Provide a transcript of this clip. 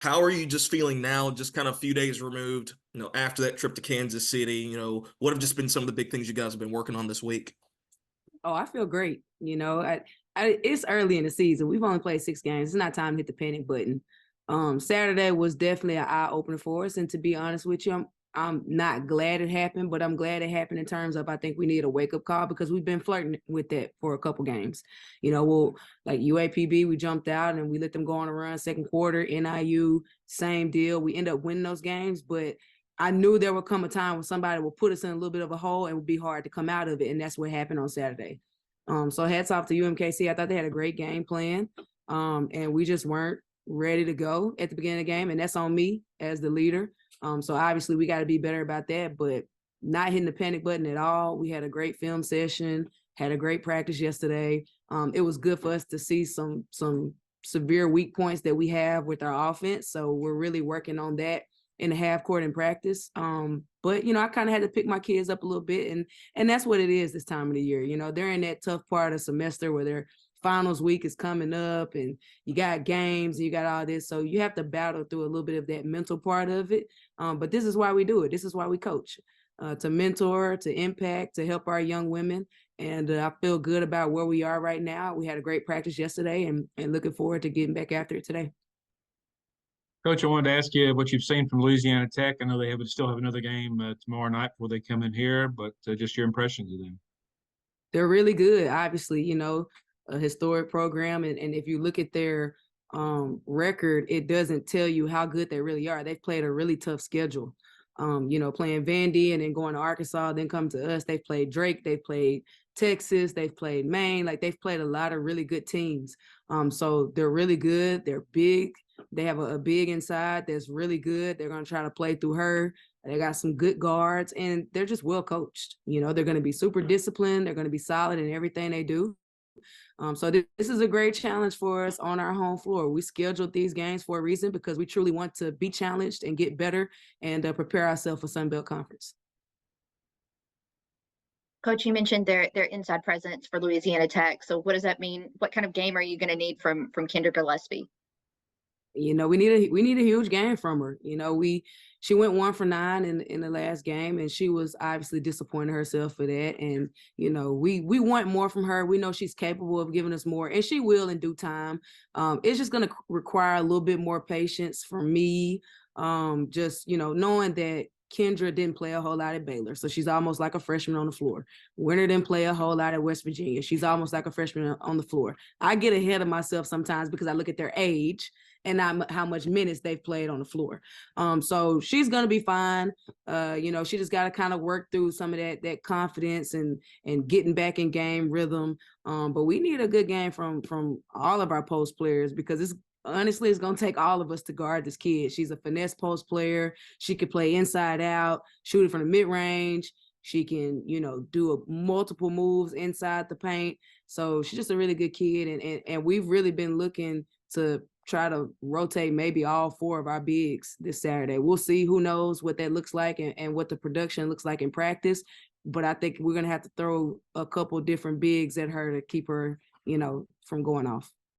How are you just feeling now, just kind of a few days removed, after that trip to Kansas City? What have just been some of the big things you guys have been working on this week? Oh, I feel great. It's early in the season. We've only played 6 games. It's not time to hit the panic button. Saturday was definitely an eye opener for us. And to be honest with you, I'm not glad it happened, but I'm glad it happened in terms of I think we need a wake up call because we've been flirting with that for a couple games. We'll like UAPB, we jumped out and we let them go on a run. Second quarter, NIU, same deal. We end up winning those games, but I knew there would come a time when somebody will put us in a little bit of a hole and it would be hard to come out of it. And that's what happened on Saturday. So hats off to UMKC. I thought they had a great game plan. And we just weren't ready to go at the beginning of the game. And that's on me as the leader. So obviously we got to be better about that, but not hitting the panic button at all. We had a great film session, had a great practice yesterday. It was good for us to see some severe weak points that we have with our offense. So we're really working on that in the half court in practice. But I kind of had to pick my kids up a little bit, and that's what it is this time of the year. They're in that tough part of the semester where their finals week is coming up and you got games and you got all this. So you have to battle through a little bit of that mental part of it. But this is why we do it. This is why we coach, to mentor, to impact, to help our young women. And I feel good about where we are right now. We had a great practice yesterday and looking forward to getting back after it today. Coach, I wanted to ask you what you've seen from Louisiana Tech. I know they still have another game tomorrow night before they come in here, but just your impressions of them. They're really good, obviously, a historic program. And if you look at their record, it doesn't tell you how good they really are. They've played a really tough schedule. Playing Vandy and then going to Arkansas, then come to us. They've played Drake, they've played Texas, they've played Maine. Like they've played a lot of really good teams. So they're really good. They're big. They have a big inside that's really good. They're going to try to play through her. They got some good guards, and they're just well coached. They're going to be super disciplined. They're going to be solid in everything they do. So this is a great challenge for us on our home floor. We scheduled these games for a reason because we truly want to be challenged and get better and prepare ourselves for Sun Belt Conference. Coach, you mentioned their inside presence for Louisiana Tech. So what does that mean? What kind of game are you going to need from Kendra Gillespie? We need a huge game from her. She went 1 for 9 in the last game, and she was obviously disappointed herself for that. And we want more from her. We know she's capable of giving us more, and she will in due time. It's just going to require a little bit more patience from me. Just knowing that Kendra didn't play a whole lot at Baylor, so she's almost like a freshman on the floor. Winter didn't play a whole lot at West Virginia. She's almost like a freshman on the floor. I get ahead of myself sometimes because I look at their age and not how much minutes they've played on the floor. So she's gonna be fine. She just got to kind of work through some of that confidence and getting back in game rhythm. But we need a good game from all of our post players because it's going to take all of us to guard this kid. She's a finesse post player. She could play inside out, shoot it from the mid range. She can, do multiple moves inside the paint. So she's just a really good kid. And we've really been looking to try to rotate maybe all 4 of our bigs this Saturday. We'll see. Who knows what that looks like and what the production looks like in practice. But I think we're going to have to throw a couple different bigs at her to keep her, from going off.